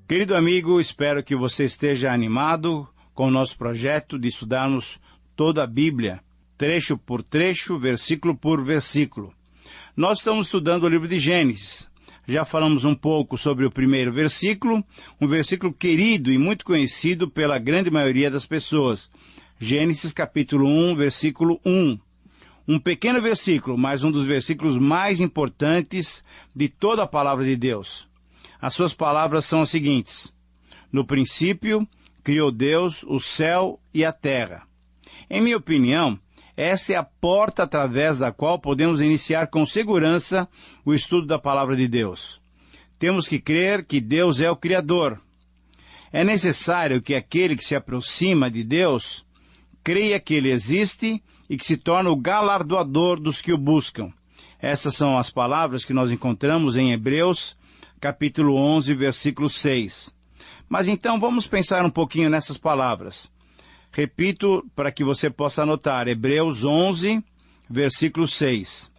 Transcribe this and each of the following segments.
Querido amigo, espero que você esteja animado com o nosso projeto de estudarmos toda a Bíblia, trecho por trecho, versículo por versículo. Nós estamos estudando o livro de Gênesis. Já falamos um pouco sobre o primeiro versículo, um versículo querido e muito conhecido pela grande maioria das pessoas. Gênesis capítulo 1, versículo 1. Um pequeno versículo, mas um dos versículos mais importantes de toda a palavra de Deus. As suas palavras são as seguintes: no princípio, criou Deus o céu e a terra. Em minha opinião, essa é a porta através da qual podemos iniciar com segurança o estudo da palavra de Deus. Temos que crer que Deus é o Criador. É necessário que aquele que se aproxima de Deus creia que Ele existe e que se torna o galardoador dos que o buscam. Essas são as palavras que nós encontramos em Hebreus, capítulo 11, versículo 6. Mas então vamos pensar um pouquinho nessas palavras. Repito para que você possa anotar, Hebreus 11, versículo 6.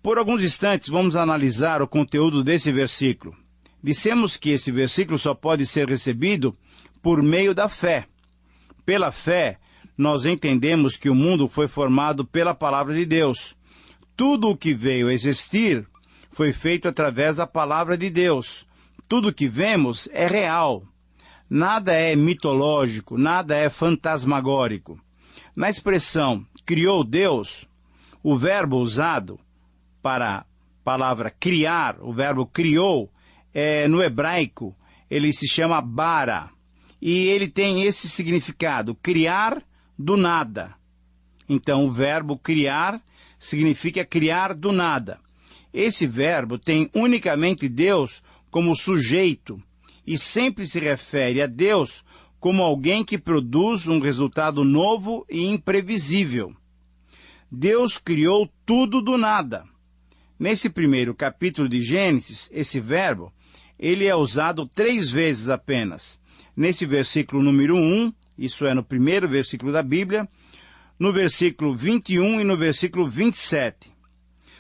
Por alguns instantes vamos analisar o conteúdo desse versículo. Dissemos que esse versículo só pode ser recebido por meio da fé. Pela fé, nós entendemos que o mundo foi formado pela palavra de Deus. Tudo o que veio a existir foi feito através da palavra de Deus. Tudo o que vemos é real. Nada é mitológico, nada é fantasmagórico. Na expressão criou Deus, o verbo usado para a palavra criar, o verbo criou, no hebraico, ele se chama bara. E ele tem esse significado, criar do nada. Então, o verbo criar significa criar do nada. Esse verbo tem unicamente Deus como sujeito e sempre se refere a Deus como alguém que produz um resultado novo e imprevisível. Deus criou tudo do nada. Nesse primeiro capítulo de Gênesis, esse verbo, ele é usado 3 vezes apenas. Nesse versículo número 1, isso é no primeiro versículo da Bíblia, no versículo 21 e no versículo 27.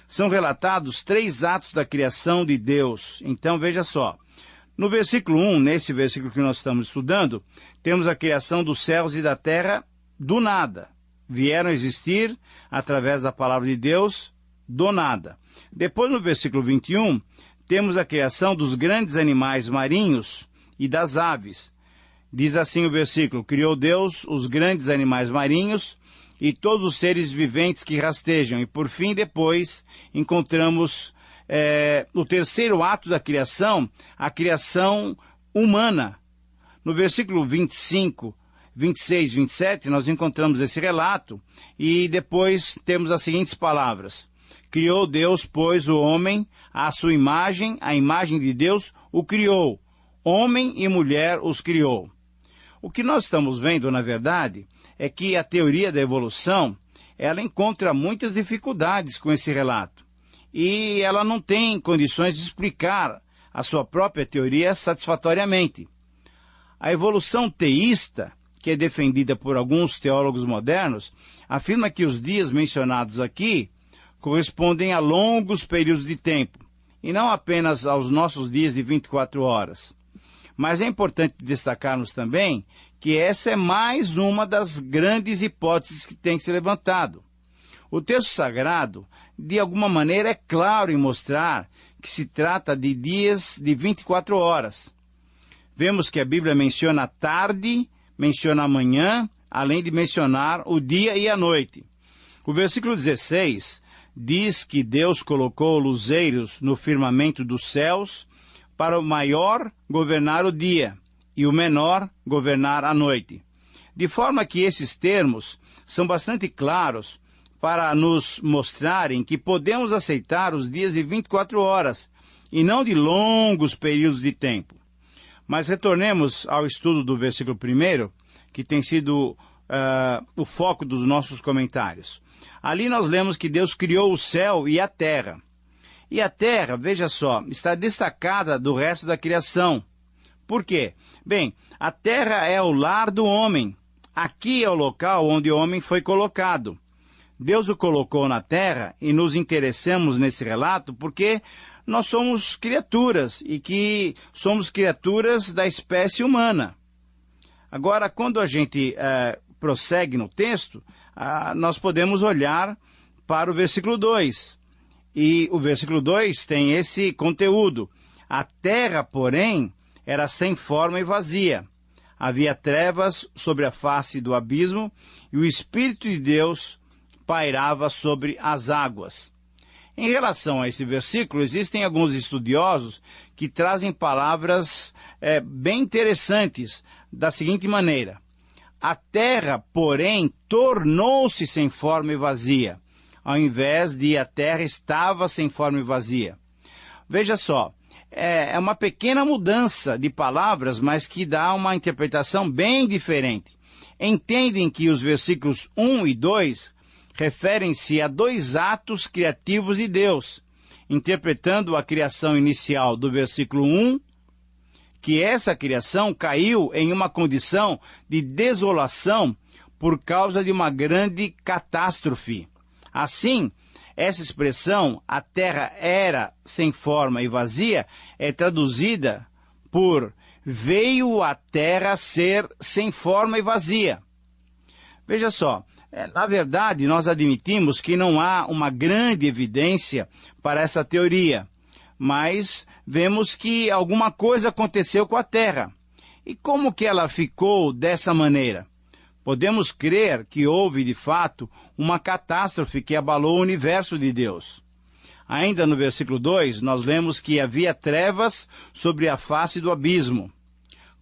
São relatados 3 atos da criação de Deus. Então, veja só. No versículo 1, nesse versículo que nós estamos estudando, temos a criação dos céus e da terra do nada. Vieram a existir através da palavra de Deus do nada. Depois, no versículo 21, temos a criação dos grandes animais marinhos e das aves. Diz assim o versículo: criou Deus os grandes animais marinhos e todos os seres viventes que rastejam. E por fim, depois, encontramos o terceiro ato da criação, a criação humana. No versículo 25, 26, 27, nós encontramos esse relato e depois temos as seguintes palavras: criou Deus, pois, o homem, à sua imagem, a imagem de Deus o criou. Homem e mulher os criou. O que nós estamos vendo, na verdade, é que a teoria da evolução, ela encontra muitas dificuldades com esse relato. E ela não tem condições de explicar a sua própria teoria satisfatoriamente. A evolução teísta, que é defendida por alguns teólogos modernos, afirma que os dias mencionados aqui correspondem a longos períodos de tempo, e não apenas aos nossos dias de 24 horas. Mas é importante destacarmos também que essa é mais uma das grandes hipóteses que tem que ser levantado. O texto sagrado, de alguma maneira, é claro em mostrar que se trata de dias de 24 horas. Vemos que a Bíblia menciona a tarde, menciona a manhã, além de mencionar o dia e a noite. O versículo 16 diz que Deus colocou luzeiros no firmamento dos céus para o maior governar o dia e o menor governar a noite. De forma que esses termos são bastante claros para nos mostrarem que podemos aceitar os dias de 24 horas e não de longos períodos de tempo. Mas retornemos ao estudo do versículo 1, que tem sido o foco dos nossos comentários. Ali nós lemos que Deus criou o céu e a terra. E a terra, veja só, está destacada do resto da criação. Por quê? Bem, a terra é o lar do homem. Aqui é o local onde o homem foi colocado. Deus o colocou na terra e nos interessamos nesse relato porque nós somos criaturas e que somos criaturas da espécie humana. Agora, quando a gente prossegue no texto, nós podemos olhar para o versículo 2. E o versículo 2 tem esse conteúdo. A terra, porém, era sem forma e vazia. Havia trevas sobre a face do abismo e o Espírito de Deus pairava sobre as águas. Em relação a esse versículo, existem alguns estudiosos que trazem palavras bem interessantes da seguinte maneira: a terra, porém, tornou-se sem forma e vazia, ao invés de a terra estava sem forma e vazia. Veja só, é uma pequena mudança de palavras, mas que dá uma interpretação bem diferente. Entendem que os versículos 1 e 2 referem-se a dois atos criativos de Deus, interpretando a criação inicial do versículo 1, que essa criação caiu em uma condição de desolação por causa de uma grande catástrofe. Assim, essa expressão, a terra era sem forma e vazia, é traduzida por veio a terra ser sem forma e vazia. Veja só, na verdade, nós admitimos que não há uma grande evidência para essa teoria, mas vemos que alguma coisa aconteceu com a terra. E como que ela ficou dessa maneira? Podemos crer que houve, de fato, uma catástrofe que abalou o universo de Deus. Ainda no versículo 2, nós lemos que havia trevas sobre a face do abismo.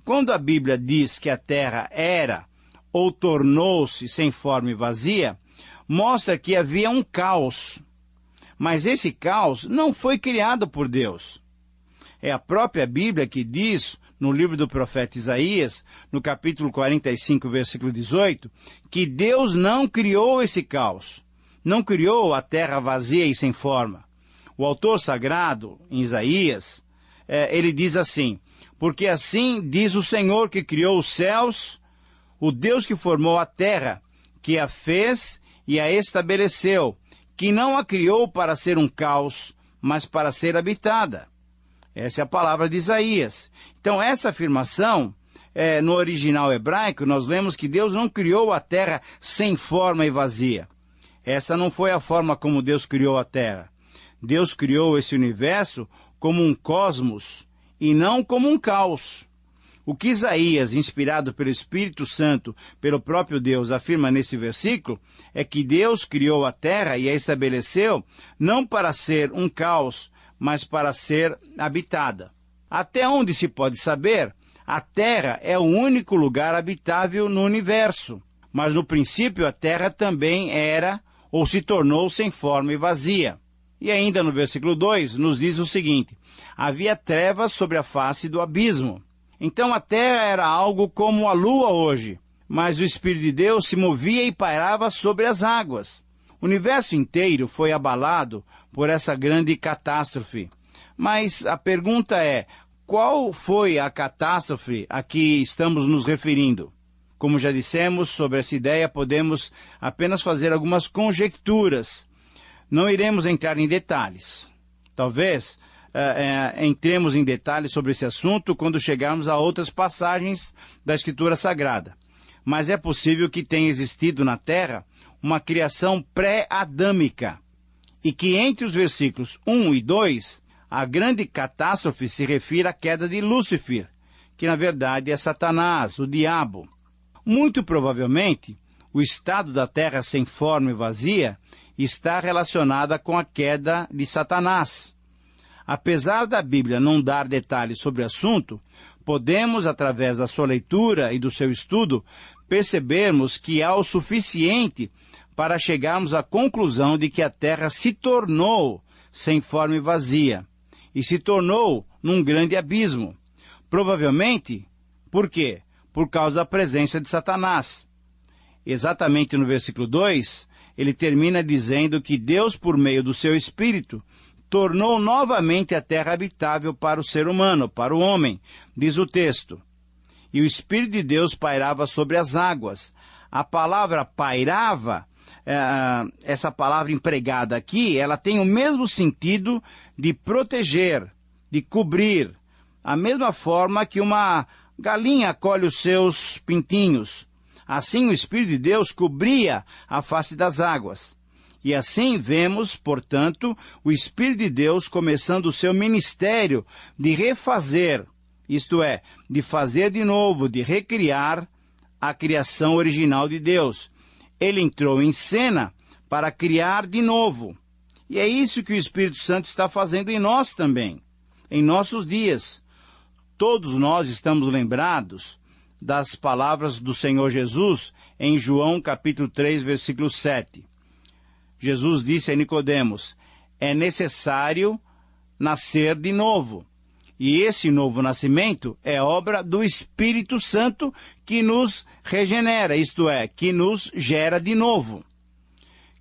Quando a Bíblia diz que a terra era ou tornou-se sem forma e vazia, mostra que havia um caos. Mas esse caos não foi criado por Deus. É a própria Bíblia que diz, no livro do profeta Isaías, no capítulo 45, versículo 18, que Deus não criou esse caos. Não criou a terra vazia e sem forma. O autor sagrado, em Isaías, ele diz assim: porque assim diz o Senhor que criou os céus, o Deus que formou a terra, que a fez e a estabeleceu, que não a criou para ser um caos, mas para ser habitada. Essa é a palavra de Isaías. Então, essa afirmação, no original hebraico, nós lemos que Deus não criou a terra sem forma e vazia. Essa não foi a forma como Deus criou a terra. Deus criou esse universo como um cosmos e não como um caos. O que Isaías, inspirado pelo Espírito Santo, pelo próprio Deus, afirma nesse versículo, é que Deus criou a terra e a estabeleceu não para ser um caos, mas para ser habitada. Até onde se pode saber, a terra é o único lugar habitável no universo. Mas no princípio a terra também era ou se tornou sem forma e vazia. E ainda no versículo 2 nos diz o seguinte: havia trevas sobre a face do abismo. Então a terra era algo como a lua hoje, mas o Espírito de Deus se movia e pairava sobre as águas. O universo inteiro foi abalado por essa grande catástrofe. Mas a pergunta é, qual foi a catástrofe a que estamos nos referindo? Como já dissemos, sobre essa ideia podemos apenas fazer algumas conjecturas. Não iremos entrar em detalhes. Talvez entremos em detalhes sobre esse assunto quando chegarmos a outras passagens da Escritura Sagrada. Mas é possível que tenha existido na Terra uma criação pré-adâmica, e que entre os versículos 1 e 2, a grande catástrofe se refere à queda de Lúcifer, que na verdade é Satanás, o diabo. Muito provavelmente, o estado da terra sem forma e vazia está relacionada com a queda de Satanás. Apesar da Bíblia não dar detalhes sobre o assunto, podemos, através da sua leitura e do seu estudo, percebermos que há o suficiente para chegarmos à conclusão de que a terra se tornou sem forma e vazia, e se tornou num grande abismo. Provavelmente, por quê? Por causa da presença de Satanás. Exatamente no versículo 2, ele termina dizendo que Deus, por meio do seu Espírito, tornou novamente a terra habitável para o ser humano, para o homem, diz o texto. E o Espírito de Deus pairava sobre as águas. A palavra pairava essa palavra empregada aqui, ela tem o mesmo sentido de proteger, de cobrir, a mesma forma que uma galinha acolhe os seus pintinhos. Assim o Espírito de Deus cobria a face das águas. E assim vemos, portanto, o Espírito de Deus começando o seu ministério de refazer, isto é, de fazer de novo, de recriar a criação original de Deus. Ele entrou em cena para criar de novo. E é isso que o Espírito Santo está fazendo em nós também, em nossos dias. Todos nós estamos lembrados das palavras do Senhor Jesus em João capítulo 3, versículo 7. Jesus disse a Nicodemos: é necessário nascer de novo. E esse novo nascimento é obra do Espírito Santo que nos regenera, isto é, que nos gera de novo.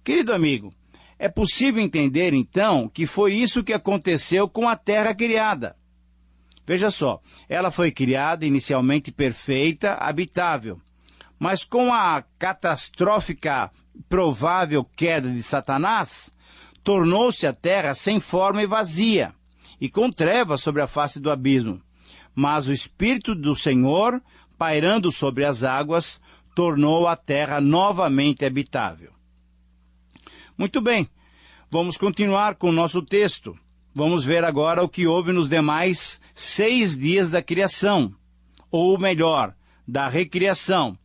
Querido amigo, é possível entender então que foi isso que aconteceu com a terra criada. Veja só, ela foi criada inicialmente perfeita, habitável, mas com a catastrófica provável queda de Satanás, tornou-se a terra sem forma e vazia, e com trevas sobre a face do abismo. Mas o Espírito do Senhor, pairando sobre as águas, tornou a terra novamente habitável. Muito bem, vamos continuar com o nosso texto. Vamos ver agora o que houve nos demais 6 dias da criação, ou melhor, da recriação.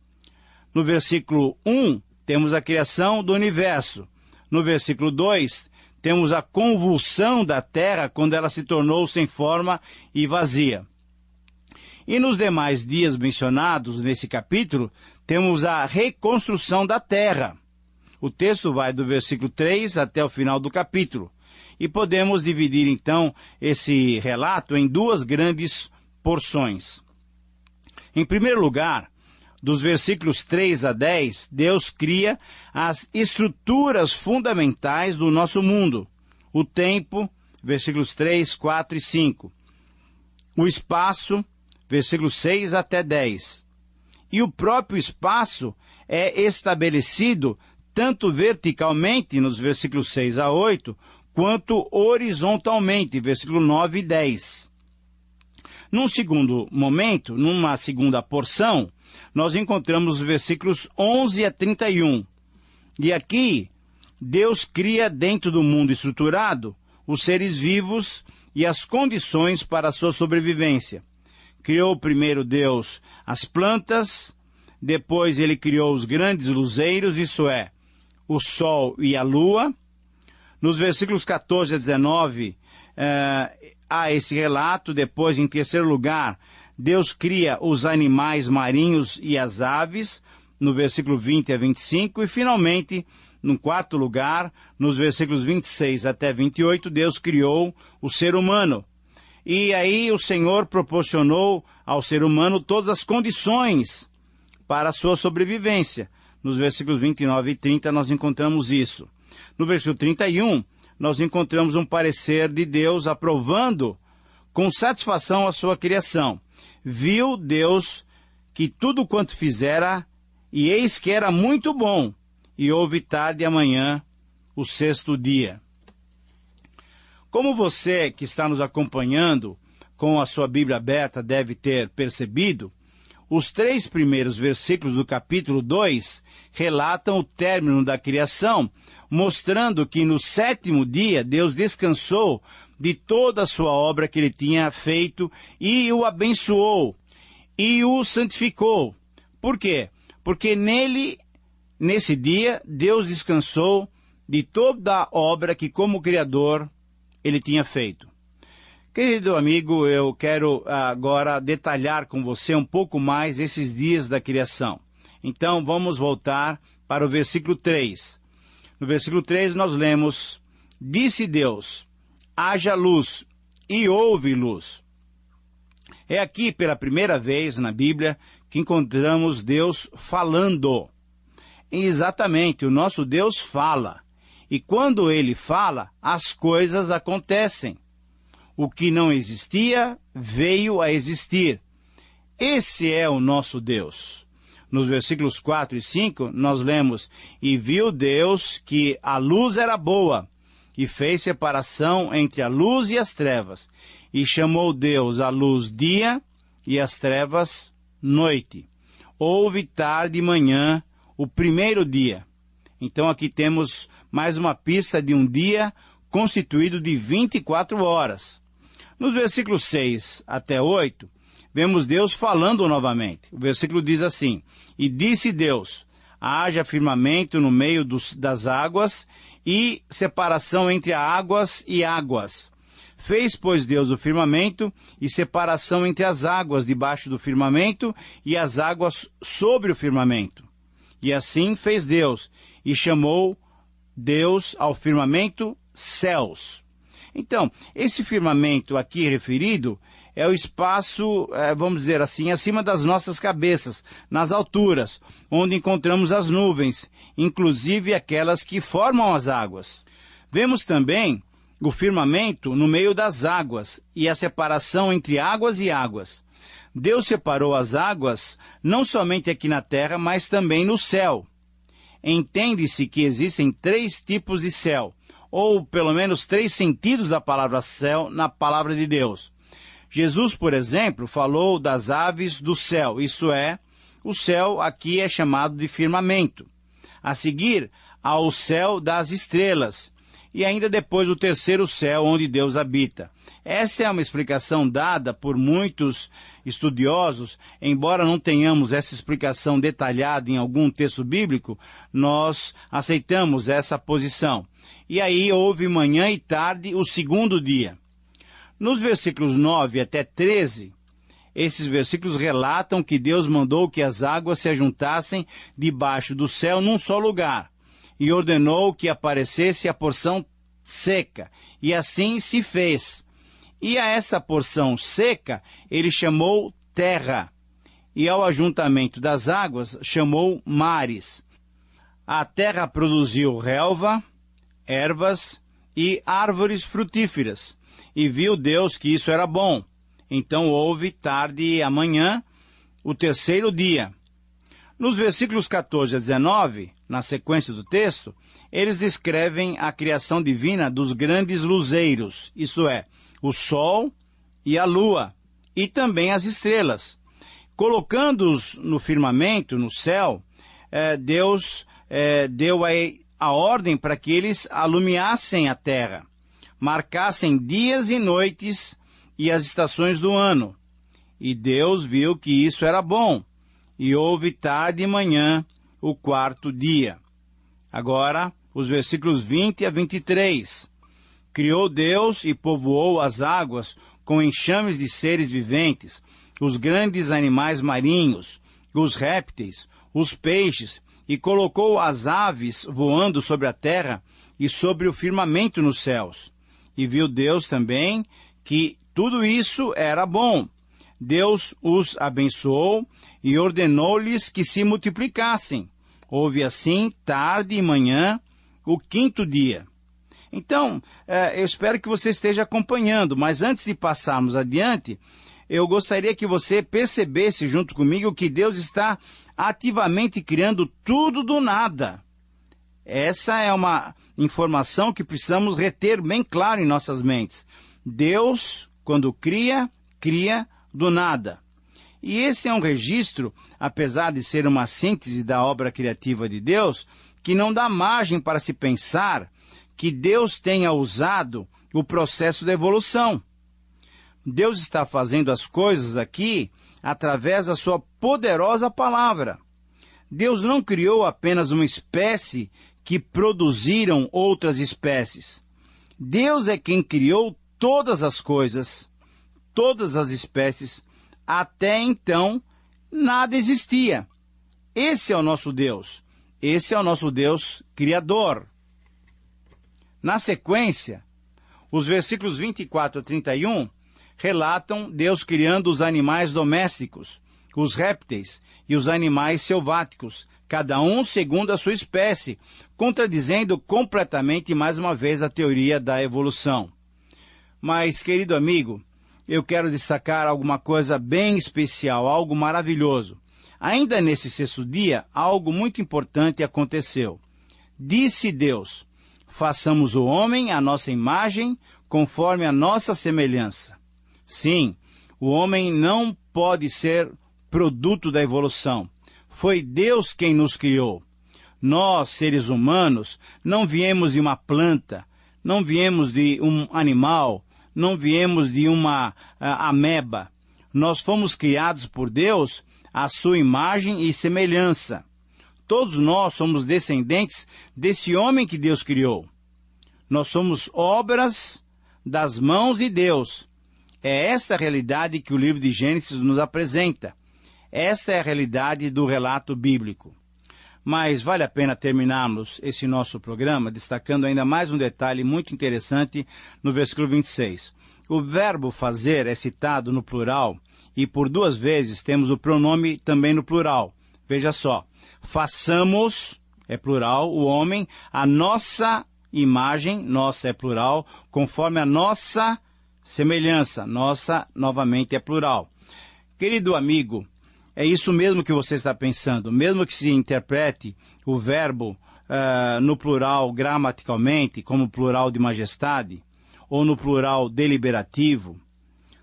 No versículo 1, temos a criação do universo. No versículo 2, temos a convulsão da terra quando ela se tornou sem forma e vazia. E nos demais dias mencionados nesse capítulo, temos a reconstrução da terra. O texto vai do versículo 3 até o final do capítulo. E podemos dividir, então, esse relato em 2 grandes porções. Em primeiro lugar, dos versículos 3 a 10, Deus cria as estruturas fundamentais do nosso mundo. O tempo, versículos 3, 4 e 5. O espaço, versículos 6 até 10. E o próprio espaço é estabelecido tanto verticalmente, nos versículos 6 a 8, quanto horizontalmente, versículo 9 e 10. Num segundo momento, numa segunda porção, nós encontramos os versículos 11 a 31. E aqui, Deus cria dentro do mundo estruturado os seres vivos e as condições para a sua sobrevivência. Criou primeiro Deus as plantas, depois ele criou os grandes luzeiros, isso é, o sol e a lua. Nos versículos 14 a 19, há esse relato. Depois, em terceiro lugar, Deus cria os animais marinhos e as aves, no versículo 20 a 25. E, finalmente, no quarto lugar, nos versículos 26 até 28, Deus criou o ser humano. E aí o Senhor proporcionou ao ser humano todas as condições para a sua sobrevivência. Nos versículos 29 e 30, nós encontramos isso. No versículo 31, nós encontramos um parecer de Deus aprovando com satisfação a sua criação. Viu Deus que tudo quanto fizera, e eis que era muito bom, e houve tarde e amanhã o 6º dia. Como você que está nos acompanhando com a sua Bíblia aberta deve ter percebido, os 3 primeiros versículos do capítulo 2 relatam o término da criação, mostrando que no 7º dia Deus descansou de toda a sua obra que ele tinha feito e o abençoou e o santificou. Por quê? Porque nesse dia, Deus descansou de toda a obra que como Criador ele tinha feito. Querido amigo, eu quero agora detalhar com você um pouco mais esses dias da criação. Então, vamos voltar para o versículo 3. No versículo 3 nós lemos: disse Deus, haja luz, e houve luz. É aqui pela primeira vez na Bíblia que encontramos Deus falando. E exatamente, o nosso Deus fala. E quando Ele fala, as coisas acontecem. O que não existia, veio a existir. Esse é o nosso Deus. Nos versículos 4 e 5, nós lemos: E viu Deus que a luz era boa, e fez separação entre a luz e as trevas. E chamou Deus a luz dia, e as trevas noite. Houve tarde e manhã, o primeiro dia. Então aqui temos mais uma pista de um dia constituído de 24 horas. Nos versículos 6 até 8, vemos Deus falando novamente. O versículo diz assim: E disse Deus: Haja firmamento no meio das águas, e separação entre águas e águas. Fez, pois, Deus o firmamento, e separação entre as águas debaixo do firmamento, e as águas sobre o firmamento. E assim fez Deus, e chamou Deus ao firmamento céus. Então, esse firmamento aqui referido é o espaço, vamos dizer assim, acima das nossas cabeças, nas alturas, onde encontramos as nuvens, inclusive aquelas que formam as águas. Vemos também o firmamento no meio das águas e a separação entre águas e águas. Deus separou as águas não somente aqui na terra, mas também no céu. Entende-se que existem 3 tipos de céu, ou pelo menos 3 sentidos da palavra céu na palavra de Deus. Jesus, por exemplo, falou das aves do céu, isso é, o céu aqui é chamado de firmamento. A seguir, há o céu das estrelas, e ainda depois o terceiro céu, onde Deus habita. Essa é uma explicação dada por muitos estudiosos. Embora não tenhamos essa explicação detalhada em algum texto bíblico, nós aceitamos essa posição. E aí houve manhã e tarde o segundo dia. Nos versículos 9 até 13, esses versículos relatam que Deus mandou que as águas se ajuntassem debaixo do céu num só lugar, e ordenou que aparecesse a porção seca, e assim se fez. E a essa porção seca ele chamou terra, e ao ajuntamento das águas chamou mares. A terra produziu relva, ervas e árvores frutíferas, e viu Deus que isso era bom. Então houve tarde e amanhã, o terceiro dia. Nos versículos 14 a 19, na sequência do texto, eles descrevem a criação divina dos grandes luzeiros, isto é, o sol e a lua, e também as estrelas. Colocando-os no firmamento, no céu, Deus deu a ordem para que eles alumiassem a terra, marcassem dias e noites e as estações do ano. E Deus viu que isso era bom, e houve tarde e manhã, o quarto dia. Agora, os versículos 20 a 23. Criou Deus e povoou as águas com enxames de seres viventes, os grandes animais marinhos, os répteis, os peixes, e colocou as aves voando sobre a terra e sobre o firmamento nos céus. E viu Deus também que tudo isso era bom. Deus os abençoou e ordenou-lhes que se multiplicassem. Houve assim tarde e manhã, o quinto dia. Então, eu espero que você esteja acompanhando, mas antes de passarmos adiante, eu gostaria que você percebesse junto comigo que Deus está ativamente criando tudo do nada. Essa é uma informação que precisamos reter bem claro em nossas mentes. Deus, quando cria, cria do nada. E esse é um registro, apesar de ser uma síntese da obra criativa de Deus, que não dá margem para se pensar que Deus tenha usado o processo da evolução. Deus está fazendo as coisas aqui através da sua poderosa palavra. Deus não criou apenas uma espécie que produziram outras espécies. Deus é quem criou todas as coisas, todas as espécies. Até então, nada existia. Esse é o nosso Deus. Esse é o nosso Deus Criador. Na sequência, os versículos 24 a 31 relatam Deus criando os animais domésticos, os répteis e os animais selváticos, cada um segundo a sua espécie, contradizendo completamente mais uma vez a teoria da evolução. Mas, querido amigo, eu quero destacar alguma coisa bem especial, algo maravilhoso. Ainda nesse sexto dia, algo muito importante aconteceu. Disse Deus: façamos o homem à nossa imagem, conforme a nossa semelhança. Sim, o homem não pode ser produto da evolução. Foi Deus quem nos criou. Nós, seres humanos, não viemos de uma planta, não viemos de um animal, não viemos de uma ameba. Nós fomos criados por Deus à sua imagem e semelhança. Todos nós somos descendentes desse homem que Deus criou. Nós somos obras das mãos de Deus. É esta a realidade que o livro de Gênesis nos apresenta. Esta é a realidade do relato bíblico. Mas vale a pena terminarmos esse nosso programa destacando ainda mais um detalhe muito interessante no versículo 26. O verbo fazer é citado no plural e por 2 vezes temos o pronome também no plural. Veja só, façamos, é plural, o homem, a nossa imagem, nossa é plural, conforme a nossa semelhança, nossa novamente é plural. Querido amigo, é isso mesmo que você está pensando, mesmo que se interprete o verbo no plural gramaticalmente, como plural de majestade, ou no plural deliberativo,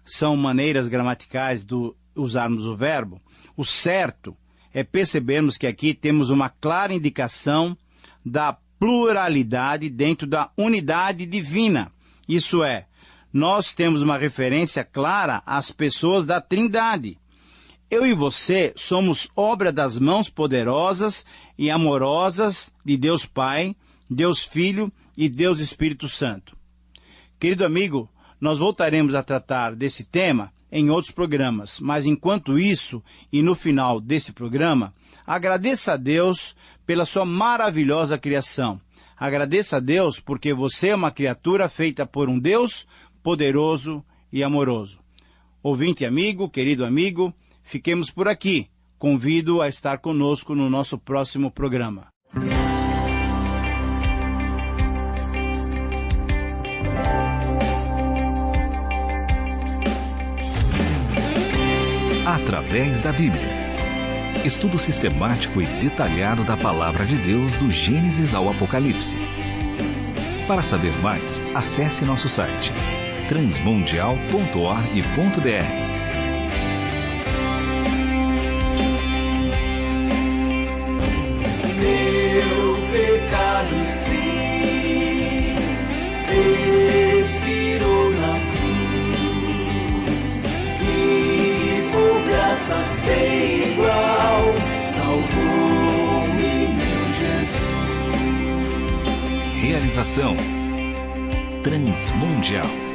são maneiras gramaticais de usarmos o verbo. O certo é percebermos que aqui temos uma clara indicação da pluralidade dentro da unidade divina. Isso é, nós temos uma referência clara às pessoas da Trindade. Eu e você somos obra das mãos poderosas e amorosas de Deus Pai, Deus Filho e Deus Espírito Santo. Querido amigo, nós voltaremos a tratar desse tema em outros programas, mas enquanto isso, e no final desse programa, agradeça a Deus pela sua maravilhosa criação. Agradeça a Deus porque você é uma criatura feita por um Deus poderoso e amoroso. Ouvinte amigo, querido amigo, fiquemos por aqui. Convido a estar conosco no nosso próximo programa. Através da Bíblia. Estudo sistemático e detalhado da Palavra de Deus do Gênesis ao Apocalipse. Para saber mais, acesse nosso site transmundial.org.br. Meu pecado sim expirou na cruz e por graça sem igual salvou-me meu Jesus. Realização Transmundial.